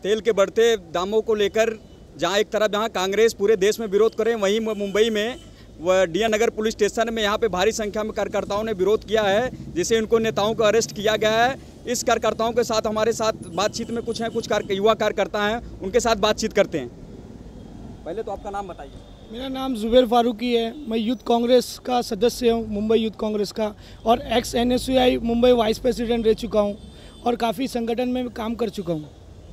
तेल के बढ़ते दामों को लेकर जहां एक तरफ जहां कांग्रेस पूरे देश में विरोध करे, वहीं मुंबई में DN नगर पुलिस स्टेशन में यहाँ पे भारी संख्या में कार्यकर्ताओं ने विरोध किया है, जिसे उनको नेताओं को अरेस्ट किया गया है। इस कार्यकर्ताओं के साथ हमारे साथ बातचीत में कुछ युवा कार्यकर्ता हैं, उनके साथ बातचीत करते हैं। पहले तो आपका नाम बताइए। मेरा नाम जुबैर फारूकी है। मैं यूथ कांग्रेस का सदस्य हूँ, मुंबई यूथ कांग्रेस का, और x NSUI Mumbai vice president रह चुका हूँ और काफ़ी संगठन में काम कर चुका हूँ।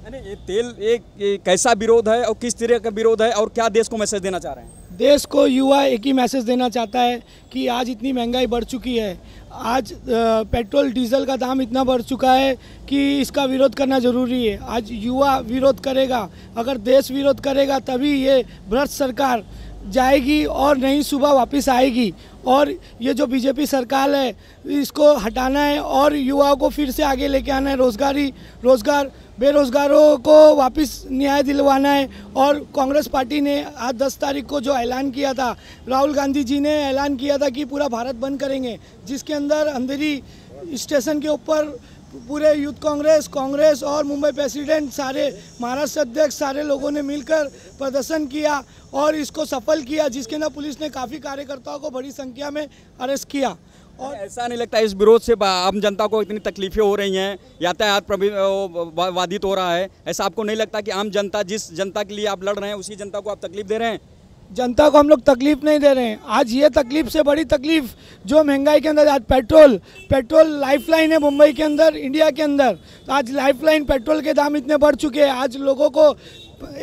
ये तेल एक कैसा विरोध है और किस तरह का विरोध है और क्या देश को मैसेज देना चाह रहे हैं? देश को युवा एक ही मैसेज देना चाहता है कि आज इतनी महंगाई बढ़ चुकी है, आज पेट्रोल डीजल का दाम इतना बढ़ चुका है कि इसका विरोध करना ज़रूरी है। आज युवा विरोध करेगा, अगर देश विरोध करेगा तभी ये भ्रष्ट सरकार जाएगी और नई सुबह वापस आएगी। और ये जो बीजेपी सरकार है इसको हटाना है और युवाओं को फिर से आगे लेके आना है। रोज़गार बेरोज़गारों को वापस न्याय दिलवाना है। और कांग्रेस पार्टी ने आज 10 तारीख को जो ऐलान किया था, राहुल गांधी जी ने ऐलान किया था कि पूरा भारत बंद करेंगे, जिसके अंदर अंधेरी स्टेशन के ऊपर पूरे यूथ कांग्रेस और मुंबई प्रेसिडेंट, सारे महाराष्ट्र अध्यक्ष, सारे लोगों ने मिलकर प्रदर्शन किया और इसको सफल किया, जिसके अंदर पुलिस ने काफ़ी कार्यकर्ताओं को बड़ी संख्या में अरेस्ट किया। और ऐसा नहीं लगता इस विरोध से आम जनता को इतनी तकलीफें हो रही हैं, यातायात बाधित हो रहा है, ऐसा आपको नहीं लगता कि आम जनता, जिस जनता के लिए आप लड़ रहे हैं उसी जनता को आप तकलीफ दे रहे हैं? जनता को हम लोग तकलीफ नहीं दे रहे हैं। आज ये तकलीफ से बड़ी तकलीफ जो महंगाई के अंदर, आज पेट्रोल लाइफलाइन है मुंबई के अंदर, इंडिया के अंदर। आज लाइफलाइन पेट्रोल के दाम इतने बढ़ चुके हैं, आज लोगों को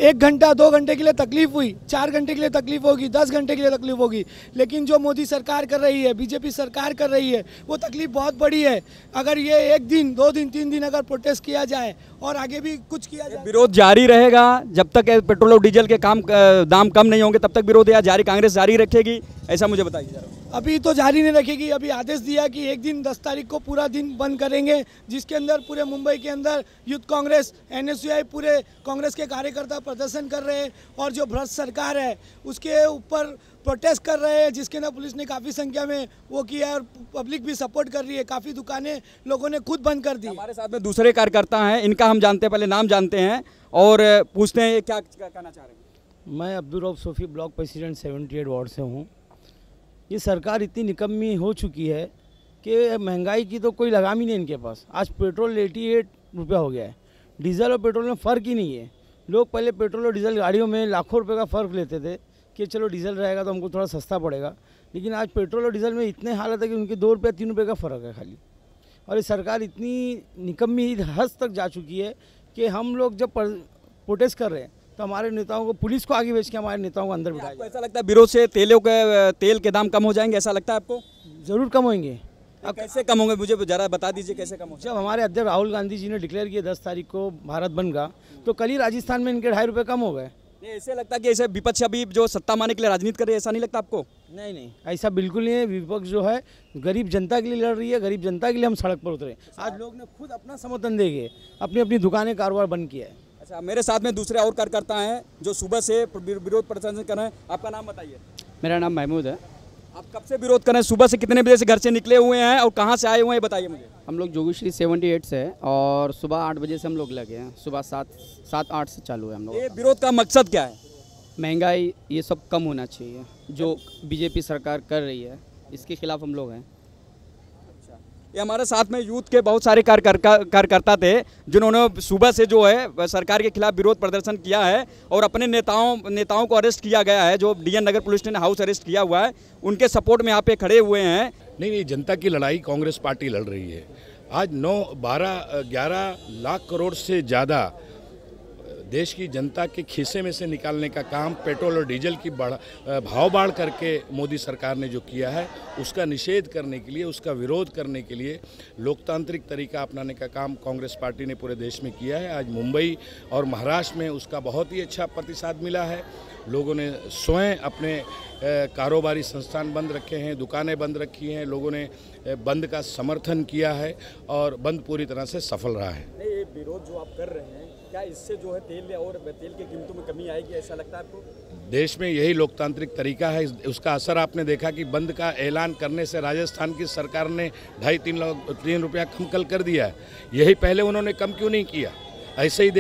1 घंटा 2 घंटे के लिए तकलीफ हुई, 4 घंटे के लिए तकलीफ होगी, 10 घंटे के लिए तकलीफ होगी। लेकिन जो मोदी सरकार कर रही है, बीजेपी सरकार कर रही है, वो तकलीफ बहुत बड़ी है। अगर ये 1 दिन 2 दिन 3 दिन अगर प्रोटेस्ट किया जाए और आगे भी कुछ किया जाए, विरोध जारी रहेगा जब तक पेट्रोल और डीजल के दाम कम नहीं होंगे, तब तक विरोध जारी, कांग्रेस जारी रखेगी, ऐसा मुझे बताइए जरा। अभी तो जारी नहीं रखेगी। अभी आदेश दिया कि एक दिन 10 तारीख को पूरा दिन बंद करेंगे, जिसके अंदर पूरे मुंबई के अंदर यूथ कांग्रेस, NSUI, पूरे कांग्रेस के कार्यकर्ता प्रदर्शन कर रहे हैं और जो भ्रष्ट सरकार है उसके ऊपर प्रोटेस्ट कर रहे हैं, जिसके अंदर पुलिस ने काफ़ी संख्या में वो किया है और पब्लिक भी सपोर्ट कर रही है। काफ़ी दुकानें लोगों ने खुद बंद कर दी। हमारे साथ में दूसरे कार्यकर्ता हैं, इनका हम जानते हैं, पहले नाम जानते हैं और पूछते हैं क्या कहना चाह रहे हैं। मैं Abdul Rauf Sophie, block president 78 ward से हूँ। ये सरकार इतनी निकम्मी हो चुकी है कि महंगाई की तो कोई लगाम ही नहीं इनके पास। आज पेट्रोल 88 रुपया हो गया है, डीजल और पेट्रोल में फ़र्क ही नहीं है। लोग पहले पेट्रोल और डीजल गाड़ियों में लाखों रुपए का फ़र्क लेते थे कि चलो डीजल रहेगा तो हमको थोड़ा सस्ता पड़ेगा, लेकिन आज पेट्रोल और डीजल में इतने हालत है कि उनके 2 रुपये 3 रुपये का फ़र्क है खाली। और ये सरकार इतनी निकम्मी हद तक जा चुकी है कि हम लोग जब प्रोटेस्ट कर रहे हैं तो हमारे नेताओं को, पुलिस को आगे भेज के हमारे नेताओं को अंदर बिठाया। आपको ऐसा लगता है विरोध से तेल के दाम कम हो जाएंगे, ऐसा लगता है आपको? ज़रूर कम होंगे। अब कैसे कम होंगे, मुझे ज़रा बता दीजिए कैसे कम होंगे? जब हमारे अध्यक्ष राहुल गांधी जी ने डिक्लेयर किया 10 तारीख को भारत बंद का, तो कल ही राजस्थान में इनके 2.5 रुपये कम हो गए। ऐसे लगता है कि ऐसे विपक्ष अभी जो सत्ता मारने के लिए राजनीति कर रहे हैं, ऐसा नहीं लगता आपको? नहीं, ऐसा बिल्कुल नहीं है। विपक्ष जो है गरीब जनता के लिए लड़ रही है, गरीब जनता के लिए हम सड़क पर उतरे। आज लोग ने खुद अपना समर्थन देके अपनी अपनी दुकानें, कारोबार बंद किया है। अच्छा, मेरे साथ में दूसरे और कार्यकर्ता हैं जो सुबह से विरोध प्रदर्शन कर रहे हैं। आपका नाम बताइए। मेरा नाम महमूद है। आप कब से विरोध कर रहे हैं? सुबह से कितने बजे से घर से निकले हुए हैं और कहाँ से आए हुए हैं, बताइए मुझे। हम लोग जोगीश्री 78 से है और सुबह 8 बजे से हम लोग लगे हैं। सुबह 7-8 से चालू है हम लोग। ये विरोध का मकसद क्या है? महंगाई ये सब कम होना चाहिए, जो बीजेपी सरकार कर रही है, इसके खिलाफ हम लोग हैं। ये हमारे साथ में यूथ के बहुत सारे कार्यकर्ता थे जिन्होंने सुबह से जो है सरकार के खिलाफ विरोध प्रदर्शन किया है और अपने नेताओं को अरेस्ट किया गया है, जो DN नगर पुलिस ने हाउस अरेस्ट किया हुआ है, उनके सपोर्ट में यहाँ पे खड़े हुए हैं। नहीं, जनता की लड़ाई कांग्रेस पार्टी लड़ रही है। आज 11 लाख करोड़ से ज़्यादा देश की जनता के खीसे में से निकालने का काम पेट्रोल और डीजल की भाव बढ़ करके मोदी सरकार ने जो किया है, उसका निषेध करने के लिए, उसका विरोध करने के लिए लोकतांत्रिक तरीका अपनाने का काम कांग्रेस पार्टी ने पूरे देश में किया है। आज मुंबई और महाराष्ट्र में उसका बहुत ही अच्छा प्रतिसाद मिला है। लोगों ने स्वयं अपने कारोबारी संस्थान बंद रखे हैं, दुकानें बंद रखी हैं, लोगों ने बंद का समर्थन किया है और बंद पूरी तरह से सफल रहा है। ये विरोध जो आप कर रहे हैं, क्या इससे जो है तेल की कीमतों में कमी आएगी, ऐसा लगता है आपको? देश में यही लोकतांत्रिक तरीका है, उसका असर आपने देखा कि बंद का ऐलान करने से राजस्थान की सरकार ने 2.5-3 रुपया कम कल कर दिया है। यही पहले उन्होंने कम क्यों नहीं किया? ऐसे ही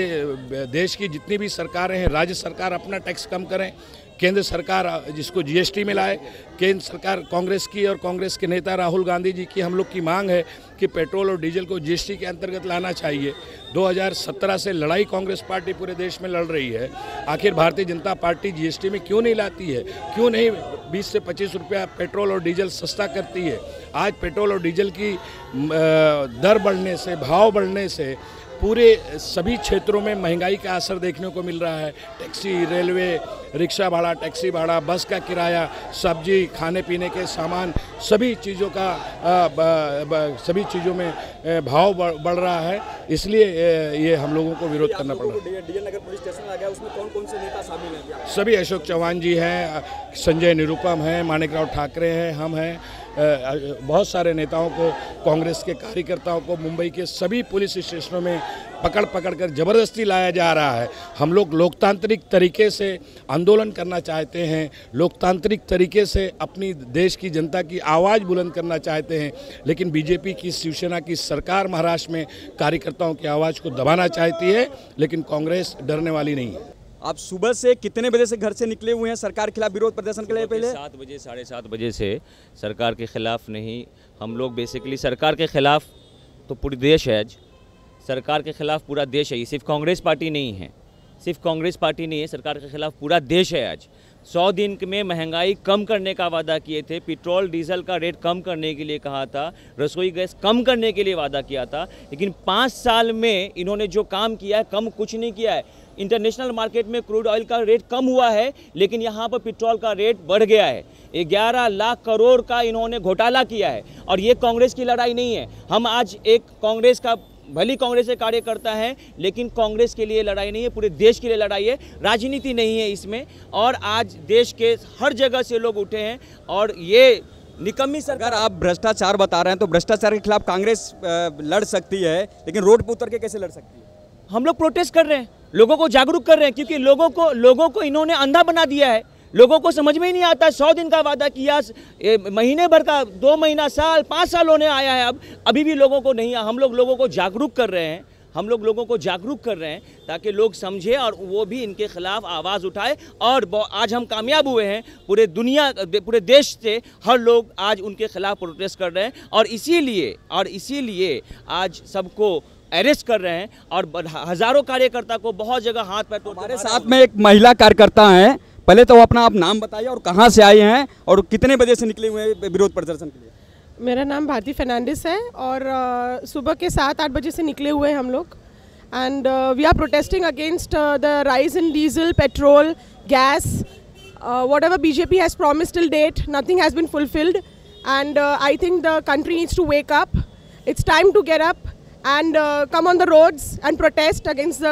देश की जितनी भी सरकारें हैं, राज्य सरकार अपना टैक्स कम करें, केंद्र सरकार जिसको जीएसटी में लाए। केंद्र सरकार कांग्रेस की और कांग्रेस के नेता राहुल गांधी जी की हम लोग की मांग है कि पेट्रोल और डीजल को जीएसटी के अंतर्गत लाना चाहिए। 2017 से लड़ाई कांग्रेस पार्टी पूरे देश में लड़ रही है। आखिर भारतीय जनता पार्टी जीएसटी में क्यों नहीं लाती है? क्यों नहीं 20 से 25 रुपया पेट्रोल और डीजल सस्ता करती है? आज पेट्रोल और डीजल की दर बढ़ने से, भाव बढ़ने से पूरे सभी क्षेत्रों में महंगाई का असर देखने को मिल रहा है। टैक्सी, रेलवे, रिक्शा भाड़ा, टैक्सी भाड़ा, बस का किराया, सब्जी, खाने पीने के सामान, सभी चीज़ों में भाव बढ़ रहा है। इसलिए ये हम लोगों को विरोध करना पड़ रहा है। डीएन नगर पुलिस स्टेशन आ गया, उसमें कौन कौन से नेता शामिल हैं? सभी अशोक चौहान जी हैं, संजय निरुपम हैं, माणिकराव ठाकरे हैं, हम हैं। बहुत सारे नेताओं को, कांग्रेस के कार्यकर्ताओं को मुंबई के सभी पुलिस स्टेशनों में पकड़ कर ज़बरदस्ती लाया जा रहा है। हम लोग लोकतांत्रिक तरीके से आंदोलन करना चाहते हैं, लोकतांत्रिक तरीके से अपनी देश की जनता की आवाज़ बुलंद करना चाहते हैं, लेकिन बीजेपी की, शिवसेना की सरकार महाराष्ट्र में कार्यकर्ताओं की आवाज़ को दबाना चाहती है, लेकिन कांग्रेस डरने वाली नहीं है। आप सुबह से कितने बजे से घर से निकले हुए हैं सरकार के खिलाफ विरोध प्रदर्शन के लिए? पहले 7 बजे, 7:30 बजे से सरकार के खिलाफ नहीं, हम लोग बेसिकली सरकार के खिलाफ तो पूरी देश है। आज सरकार के खिलाफ पूरा देश है, ये सिर्फ कांग्रेस पार्टी नहीं है, सिर्फ कांग्रेस पार्टी नहीं है, सरकार के खिलाफ पूरा देश है। आज 100 दिन में महंगाई कम करने का वादा किए थे, पेट्रोल डीजल का रेट कम करने के लिए कहा था, रसोई गैस कम करने के लिए वादा किया था, लेकिन 5 साल में इन्होंने जो काम किया है, कम कुछ नहीं किया है। इंटरनेशनल मार्केट में क्रूड ऑयल का रेट कम हुआ है, लेकिन यहाँ पर पेट्रोल का रेट बढ़ गया है। 11 लाख करोड़ का इन्होंने घोटाला किया है, और ये कांग्रेस की लड़ाई नहीं है। हम आज एक कांग्रेस का, भली कांग्रेस के कार्यकर्ता हैं, लेकिन कांग्रेस के लिए लड़ाई नहीं है, पूरे देश के लिए लड़ाई है। राजनीति नहीं है इसमें, और आज देश के हर जगह से लोग उठे हैं, और ये निकम्मी सरकार। अगर आप भ्रष्टाचार बता रहे हैं तो भ्रष्टाचार के खिलाफ कांग्रेस लड़ सकती है, लेकिन रोड पर उतर के कैसे लड़ सकती है? हम लोग प्रोटेस्ट कर रहे हैं, लोगों को जागरूक कर रहे हैं, क्योंकि लोगों को इन्होंने अंधा बना दिया है। लोगों को समझ में ही नहीं आता। 100 दिन का वादा किया, महीने भर का, 2 महीना, साल, 5 साल होने आया है, अभी भी लोगों को नहीं। हम लोग लोगों को जागरूक कर रहे हैं, ताकि लोग समझे और वो भी इनके खिलाफ आवाज़ उठाए। और आज हम कामयाब हुए हैं, पूरे देश से हर लोग आज उनके खिलाफ प्रोटेस्ट कर रहे हैं, और इसीलिए आज सबको अरेस्ट कर रहे हैं, और हज़ारों कार्यकर्ता को बहुत जगह हाथ पैर तोड़। हमारे साथ में एक महिला कार्यकर्ता हैं, पहले तो अपना आप नाम बताइए और कहाँ से आए हैं और कितने बजे से निकले हुए हैं विरोध प्रदर्शन के लिए? मेरा नाम भारती फर्नांडिस है, और सुबह के 7-8 बजे से निकले हुए हैं हम लोग, and we are protesting against the rise in diesel, petrol, gas, whatever BJP has promised till date, nothing has been fulfilled, and I think the country needs to wake up. It's time to get up and come on the roads and protest against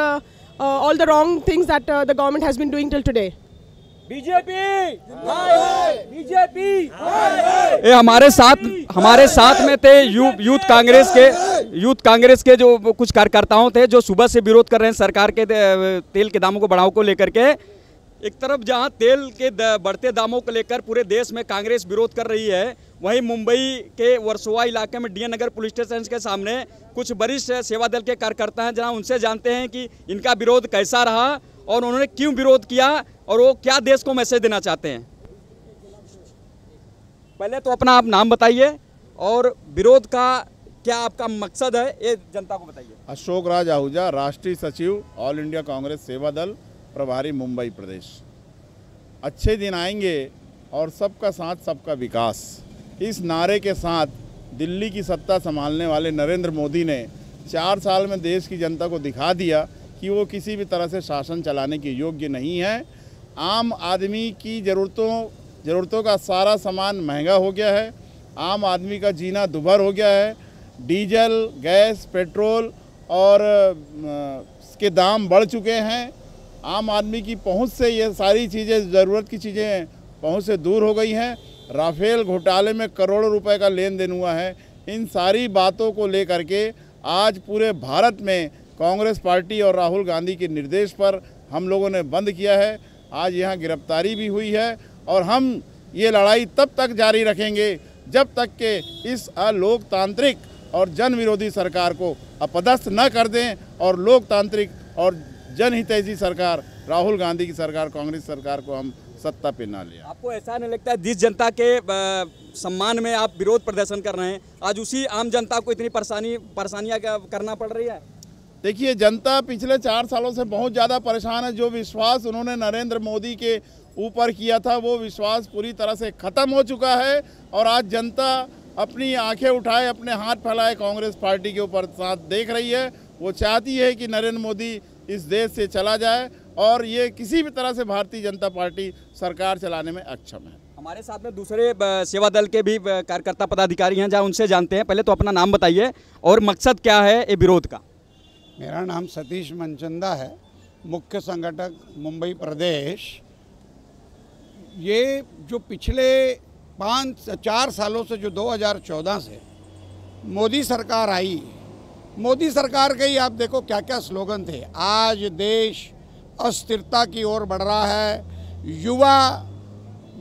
all the wrong things that the government has been doing till today. BJP BJP. ये हमारे साथ में थे youth Congress के जो कुछ कार्यकर्ताओं थे, जो सुबह से विरोध कर रहे हैं सरकार के तेल के दामों को बढ़ाव को लेकर के। एक तरफ जहां तेल के बढ़ते दामों को लेकर पूरे देश में कांग्रेस विरोध कर रही है, वहीं मुंबई के वर्सोवा इलाके में डीएन नगर पुलिस स्टेशन के सामने कुछ वरिष्ठ सेवा दल के कार्यकर्ता हैं, जहां उनसे जानते हैं कि इनका विरोध कैसा रहा और उन्होंने क्यों विरोध किया और वो क्या देश को मैसेज देना चाहते हैं। पहले तो अपना आप नाम बताइए और विरोध का क्या आपका मकसद है, ये जनता को बताइए। अशोक राज आहूजा, राष्ट्रीय सचिव, ऑल इंडिया कांग्रेस सेवा दल, प्रभारी, मुंबई प्रदेश। अच्छे दिन आएंगे और सबका साथ सबका विकास, इस नारे के साथ दिल्ली की सत्ता संभालने वाले नरेंद्र मोदी ने 4 साल में देश की जनता को दिखा दिया कि वो किसी भी तरह से शासन चलाने के योग्य नहीं है। आम आदमी की ज़रूरतों का सारा सामान महंगा हो गया है, आम आदमी का जीना दुभर हो गया है। डीजल, गैस, पेट्रोल और इसके दाम बढ़ चुके हैं। आम आदमी की पहुंच से ये सारी चीज़ें, ज़रूरत की चीज़ें पहुंच से दूर हो गई हैं। राफेल घोटाले में करोड़ों रुपए का लेन देन हुआ है। इन सारी बातों को लेकर के आज पूरे भारत में कांग्रेस पार्टी और राहुल गांधी के निर्देश पर हम लोगों ने बंद किया है। आज यहाँ गिरफ्तारी भी हुई है, और हम ये लड़ाई तब तक जारी रखेंगे जब तक कि इस अलोकतांत्रिक और जन विरोधी सरकार को अपदस्थ न कर दें और लोकतांत्रिक और जनहितैषी सरकार राहुल गांधी की सरकार, कांग्रेस सरकार को हम सत्ता पे ना लिया। आपको ऐसा नहीं लगता जिस जनता के सम्मान में आप विरोध प्रदर्शन कर रहे हैं, आज उसी आम जनता को इतनी परेशानियां करना पड़ रही है? देखिए, जनता पिछले 4 सालों से बहुत ज़्यादा परेशान है। जो विश्वास उन्होंने नरेंद्र मोदी के ऊपर किया था वो विश्वास पूरी तरह से ख़त्म हो चुका है और आज जनता अपनी आंखें उठाए, अपने हाथ फैलाए कांग्रेस पार्टी के ऊपर साथ देख रही है। वो चाहती है कि नरेंद्र मोदी इस देश से चला जाए और ये किसी भी तरह से भारतीय जनता पार्टी सरकार चलाने में अक्षम है। हमारे साथ में दूसरे सेवा दल के भी कार्यकर्ता पदाधिकारी हैं, जहाँ उनसे जानते हैं। पहले तो अपना नाम बताइए और मकसद क्या है ये विरोध का? मेरा नाम सतीश मनचंदा है, मुख्य संगठक मुंबई प्रदेश। ये जो पिछले 5-4 सालों से, जो 2014 से मोदी सरकार आई, मोदी सरकार के ही आप देखो क्या क्या स्लोगन थे। आज देश अस्थिरता की ओर बढ़ रहा है, युवा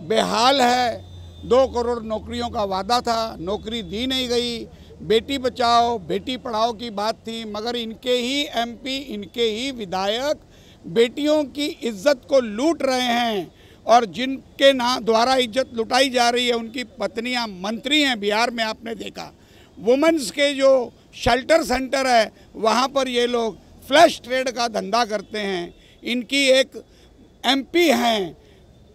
बेहाल है, 2 करोड़ नौकरियों का वादा था, नौकरी दी नहीं गई, बेटी बचाओ बेटी पढ़ाओ की बात थी, मगर इनके ही एमपी, इनके ही विधायक बेटियों की इज्जत को लूट रहे हैं और जिनके द्वारा इज्जत लुटाई जा रही है उनकी पत्नियां मंत्री हैं। बिहार में आपने देखा वुमेन्स के जो शेल्टर सेंटर है वहाँ पर ये लोग फ्लैश ट्रेड का धंधा करते हैं। इनकी एक एमपी हैं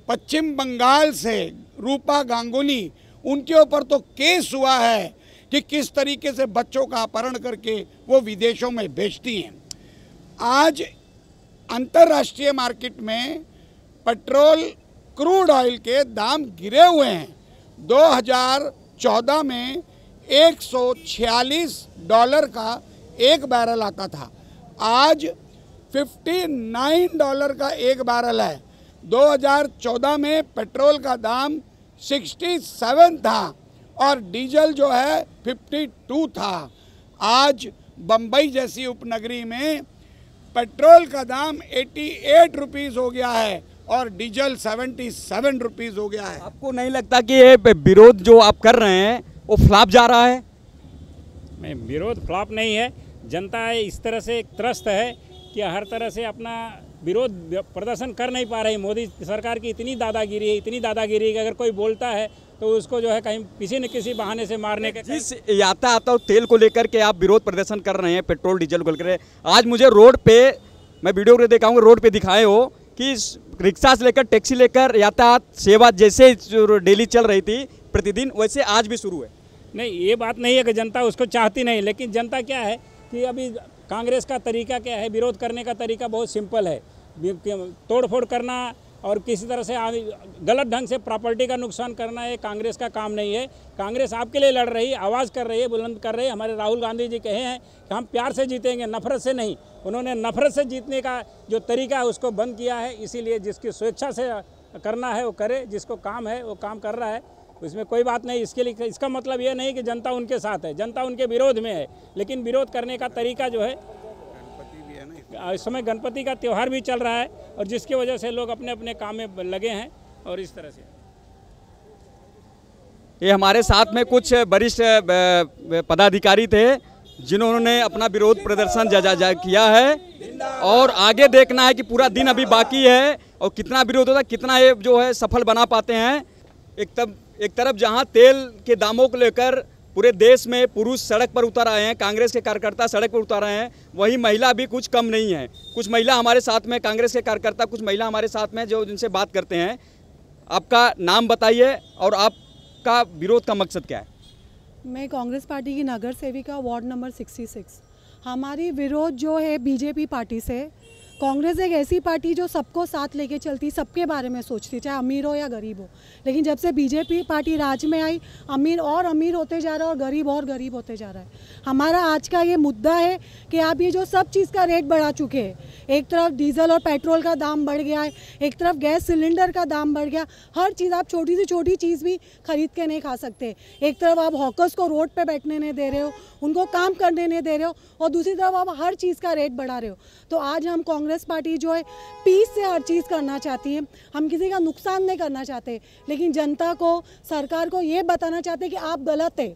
पश्चिम बंगाल से, रूपा गांगुली, उनके ऊपर तो केस हुआ है कि किस तरीके से बच्चों का अपहरण करके वो विदेशों में बेचती हैं। आज अंतर्राष्ट्रीय मार्केट में पेट्रोल, क्रूड ऑयल के दाम गिरे हुए हैं। 2014 में $146 का एक बैरल आता था, आज $59 का एक बैरल है। 2014 में पेट्रोल का दाम 67 था और डीजल जो है 52 था। आज बम्बई जैसी उपनगरी में पेट्रोल का दाम 88 रुपीज़ हो गया है और डीजल 77 रुपीज़ हो गया है। आपको नहीं लगता कि ये विरोध जो आप कर रहे हैं वो फ्लॉप जा रहा है? नहीं, विरोध फ्लॉप नहीं है। जनता इस तरह से त्रस्त है कि हर तरह से अपना विरोध प्रदर्शन कर नहीं पा रही। मोदी सरकार की इतनी दादागिरी है, इतनी दादागिरी कि अगर कोई बोलता है तो उसको जो है कहीं किसी न किसी बहाने से मारने के। जिस यातायात और तेल को लेकर के आप विरोध प्रदर्शन कर रहे हैं, पेट्रोल डीजल को लेकर, आज मुझे रोड पे, मैं वीडियो को दिखाऊंगा, रोड पे दिखाए हो कि रिक्शा से लेकर टैक्सी लेकर यातायात सेवा जैसे जो डेली चल रही थी प्रतिदिन, वैसे आज भी शुरू है। नहीं, ये बात नहीं है कि जनता उसको चाहती नहीं, लेकिन जनता क्या है कि अभी कांग्रेस का तरीका क्या है, विरोध करने का तरीका बहुत सिंपल है। तोड़ फोड़ करना और किसी तरह से गलत ढंग से प्रॉपर्टी का नुकसान करना ये कांग्रेस का काम नहीं है। कांग्रेस आपके लिए लड़ रही है, आवाज़ कर रही है, बुलंद कर रही है। हमारे राहुल गांधी जी कहे हैं कि हम प्यार से जीतेंगे, नफरत से नहीं। उन्होंने नफरत से जीतने का जो तरीका है उसको बंद किया है। इसीलिए जिसकी स्वेच्छा से करना है वो करे, जिसको काम है वो काम कर रहा है, उसमें कोई बात नहीं। इसके लिए इसका मतलब ये नहीं कि जनता उनके साथ है, जनता उनके विरोध में है, लेकिन विरोध करने का तरीका जो है, इस समय गणपति का त्यौहार भी चल रहा है और जिसकी वजह से लोग अपने अपने काम में लगे हैं और इस तरह से। ये हमारे साथ में कुछ वरिष्ठ पदाधिकारी थे जिन्होंने अपना विरोध प्रदर्शन किया है और आगे देखना है कि पूरा दिन अभी बाकी है और कितना विरोध होता है, कितना ये जो है सफल बना पाते हैं। एक तरफ जहां तेल के दामों को लेकर पूरे देश में पुरुष सड़क पर उतर आए हैं, कांग्रेस के कार्यकर्ता सड़क पर उतर आए हैं, वहीं महिला भी कुछ कम नहीं है। कुछ महिला हमारे साथ में, कांग्रेस के कार्यकर्ता कुछ महिला हमारे साथ में जो जिनसे बात करते हैं। आपका नाम बताइए और आपका विरोध का मकसद क्या है? मैं कांग्रेस पार्टी की नगर सेविका, वार्ड नंबर 66। हमारी विरोध जो है बीजेपी पार्टी से। कांग्रेस एक ऐसी पार्टी जो सबको साथ लेके चलती, सबके बारे में सोचती, चाहे अमीर हो या गरीब हो। लेकिन जब से बीजेपी पार्टी राज में आई, अमीर और अमीर होते जा रहा है और गरीब और गरीब होते जा रहा है। हमारा आज का ये मुद्दा है कि आप ये जो सब चीज़ का रेट बढ़ा चुके हैं, एक तरफ डीजल और पेट्रोल का दाम बढ़ गया है, एक तरफ गैस सिलेंडर का दाम बढ़ गया। हर चीज़, आप छोटी से छोटी चीज़ भी खरीद के नहीं खा सकते। एक तरफ आप हॉकर्स को रोड पे बैठने नहीं दे रहे हो, उनको काम करने नहीं दे रहे हो, और दूसरी तरफ आप हर चीज़ का रेट बढ़ा रहे हो। तो आज हम कांग्रेस पार्टी जो है पीस से हर चीज़ करना चाहती है। हम किसी का नुकसान नहीं करना चाहते, लेकिन जनता को, सरकार को ये बताना चाहते हैं कि आप गलत है।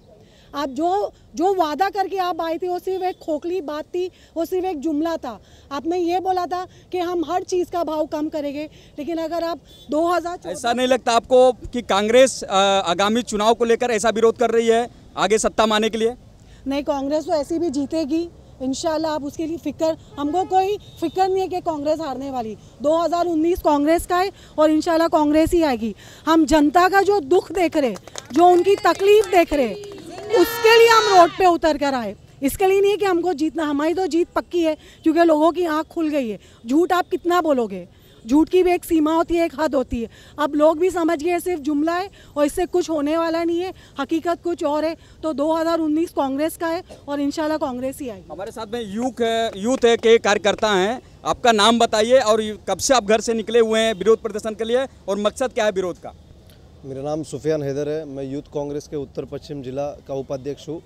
आप जो वादा करके आप आए थे वो सिर्फ एक खोखली बात थी, वो सिर्फ एक जुमला था। आपने ये बोला था कि हम हर चीज़ का भाव कम करेंगे, लेकिन अगर आप 2014 ऐसा नहीं लगता आपको कि कांग्रेस आगामी चुनाव को लेकर ऐसा विरोध कर रही है आगे सत्ता में आने के लिए? नहीं, कांग्रेस तो ऐसी भी जीतेगी इंशाल्लाह। आप उसके लिए फिक्र, हमको कोई फिक्र नहीं है कि कांग्रेस हारने वाली। 2019 कांग्रेस का है और इंशाल्लाह कांग्रेस ही आएगी। हम जनता का जो दुख देख रहे, जो उनकी तकलीफ देख रहे, उसके लिए हम रोड पे उतर कर आए। इसके लिए नहीं है कि हमको जीतना, हमारी तो जीत पक्की है क्योंकि लोगों की आँख खुल गई है। झूठ आप कितना बोलोगे, झूठ की भी एक सीमा होती है, एक हद होती है। अब लोग भी समझ गए सिर्फ जुमला है और इससे कुछ होने वाला नहीं है, हकीकत कुछ और है। तो 2019 कांग्रेस का है और इंशाल्लाह कांग्रेस ही आएगी। हमारे साथ में यूथ है के कार्यकर्ता हैं, आपका नाम बताइए और कब से आप घर से निकले हुए हैं विरोध प्रदर्शन के लिए और मकसद क्या है विरोध का? मेरा नाम सुफियान हैदर है, मैं यूथ कांग्रेस के उत्तर पश्चिम जिला का उपाध्यक्ष हूँ।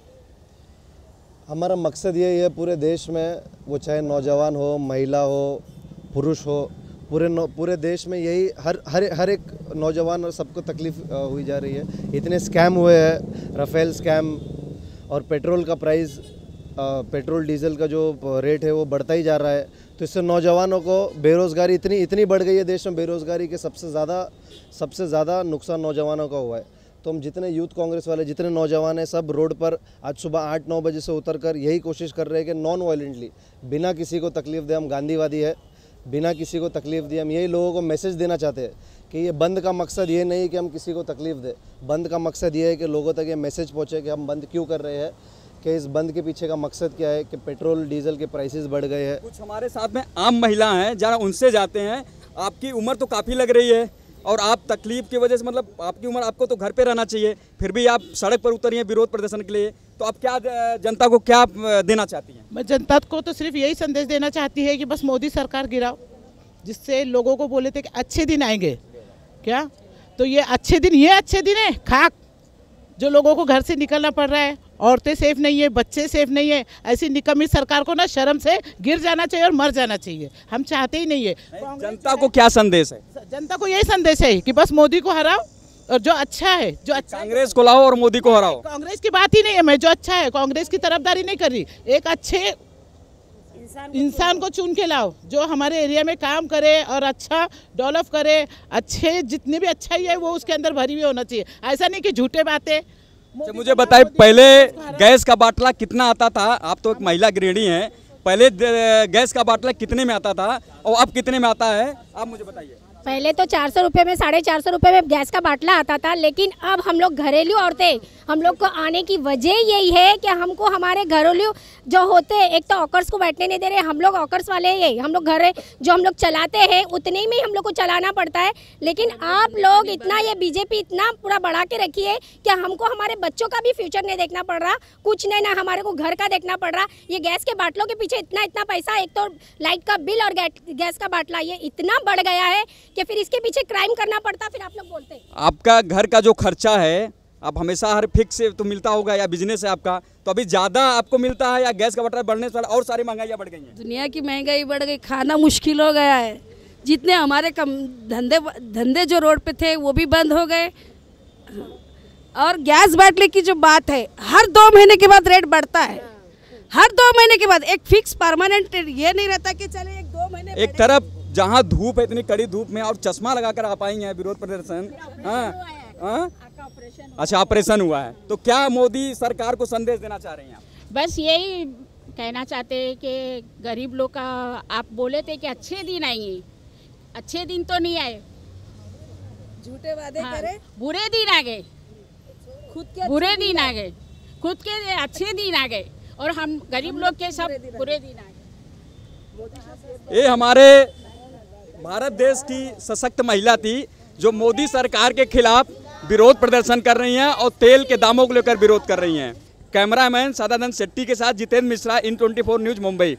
हमारा मकसद ये है पूरे देश में, वो चाहे नौजवान हो, महिला हो, पुरुष हो, पूरे देश में यही हर एक नौजवान और सबको तकलीफ हुई जा रही है। इतने स्कैम हुए हैं, राफेल स्कैम और पेट्रोल का प्राइस, पेट्रोल डीजल का जो रेट है वो बढ़ता ही जा रहा है। तो इससे नौजवानों को बेरोज़गारी इतनी बढ़ गई है देश में, बेरोज़गारी के सबसे ज़्यादा नुकसान नौजवानों का हुआ है। तो हम जितने यूथ कांग्रेस वाले जितने नौजवान हैं सब रोड पर आज सुबह 8-9 बजे से उतर कर यही कोशिश कर रहे हैं कि नॉन वायलेंटली, बिना किसी को तकलीफ दे, हम गांधीवादी है, बिना किसी को तकलीफ दिए हम यही लोगों को मैसेज देना चाहते हैं कि ये बंद का मकसद ये नहीं कि हम किसी को तकलीफ दें। बंद का मकसद ये है कि लोगों तक ये मैसेज पहुँचे कि हम बंद क्यों कर रहे हैं, कि इस बंद के पीछे का मकसद क्या है, कि पेट्रोल डीजल के प्राइसेस बढ़ गए हैं। कुछ हमारे साथ में आम महिला हैं, जरा उनसे जाते हैं। आपकी उम्र तो काफ़ी लग रही है और आप तकलीफ की वजह से, मतलब आपकी उम्र, आपको तो घर पे रहना चाहिए, फिर भी आप सड़क पर उतरी हैं विरोध प्रदर्शन के लिए। तो आप क्या जनता को क्या देना चाहती हैं? मैं जनता को तो सिर्फ यही संदेश देना चाहती है कि बस मोदी सरकार गिराओ, जिससे लोगों को बोले थे कि अच्छे दिन आएंगे। क्या तो ये अच्छे दिन है खाक, जो लोगों को घर से निकलना पड़ रहा है। औरतें सेफ नहीं है, बच्चे सेफ नहीं है। ऐसी निकम्मी सरकार को ना शर्म से गिर जाना चाहिए और मर जाना चाहिए। हम चाहते ही नहीं है। जनता को क्या संदेश है? जनता को यही संदेश है कि बस मोदी को हराओ और जो अच्छा है, जो अच्छा, कांग्रेस को लाओ और मोदी को हराओ। कांग्रेस की बात ही नहीं है, मैं जो अच्छा है कांग्रेस की तरफदारी नहीं कर रही। एक अच्छे इंसान को चुन के लाओ जो हमारे एरिया में काम करे और अच्छा डेवलप करे। अच्छे जितने भी अच्छा ही है वो उसके अंदर भरी हुई होना चाहिए। ऐसा नहीं कि झूठे बातें। मुझे बताइए, पहले गैस का बाटला कितना आता था? आप तो एक महिला गृहिणी हैं, पहले गैस का बाटला कितने में आता था और अब कितने में आता है? आप मुझे बताइए। पहले तो 400 रुपये में, 450 रुपये में गैस का बाटला आता था, लेकिन अब हम लोग घरेलू औरतें, हम लोग को आने की वजह यही है कि हमको हमारे घरेलू जो होते हैं, एक तो ऑकर्स को बैठने नहीं दे रहे, हम लोग ऑकर्स वाले हैं, हम लोग घर जो हम लोग चलाते हैं उतने में हम लोग को चलाना पड़ता है। लेकिन आप लोग इतना, ये बीजेपी इतना पूरा बढ़ा के रखी है कि हमको हमारे बच्चों का भी फ्यूचर नहीं देखना पड़ रहा, कुछ नहीं, ना हमारे को घर का देखना पड़ रहा। ये गैस के बाटलों के पीछे इतना पैसा, एक तो लाइट का बिल और गैस का बाटला, ये इतना बढ़ गया है कि फिर इसके पीछे क्राइम करना पड़ता। फिर आप लोग बोलते हैं आपका घर का जो खर्चा है, आप हमेशा हर फिक्स से तो मिलता होगा या बिजनेस है आपका, तो अभी ज़्यादा आपको मिलता है या गैस का बाटला बढ़ने से और सारी महंगाइयाँ बढ़ गई हैं? दुनिया की महंगाई बढ़ गई, खाना मुश्किल हो गया है। जितने हमारे धंधे जो रोड पे थे वो भी बंद हो गए। और गैस बाटले की जो बात है, हर 2 महीने के बाद रेट बढ़ता है। हर 2 महीने के बाद एक फिक्स परमानेंट ये नहीं रहता कि चले 1-2 महीने। एक तरफ जहाँ धूप है, इतनी कड़ी धूप में, और चश्मा लगाकर आप आई हैं विरोध प्रदर्शन। हाँ, अच्छा ऑपरेशन हुआ है, तो क्या मोदी सरकार को संदेश देना चाह रही हैं आप? बस यही कहना चाहते हैं कि गरीब लोग का, आप बोले थे कि अच्छे दिन आएंगे, अच्छे दिन तो नहीं आए, झूठे वादे करे, बुरे दिन आ गए, खुद के बुरे दिन आ गए, खुद के अच्छे दिन आ गए और हम गरीब लोग के सब बुरे दिन आ गए। ये हमारे भारत देश की सशक्त महिला थी जो मोदी सरकार के खिलाफ विरोध प्रदर्शन कर रही हैं और तेल के दामों को लेकर विरोध कर रही हैं। कैमरामैन सदानंद शेट्टी के साथ जितेंद्र मिश्रा, इन 24 न्यूज़, मुंबई।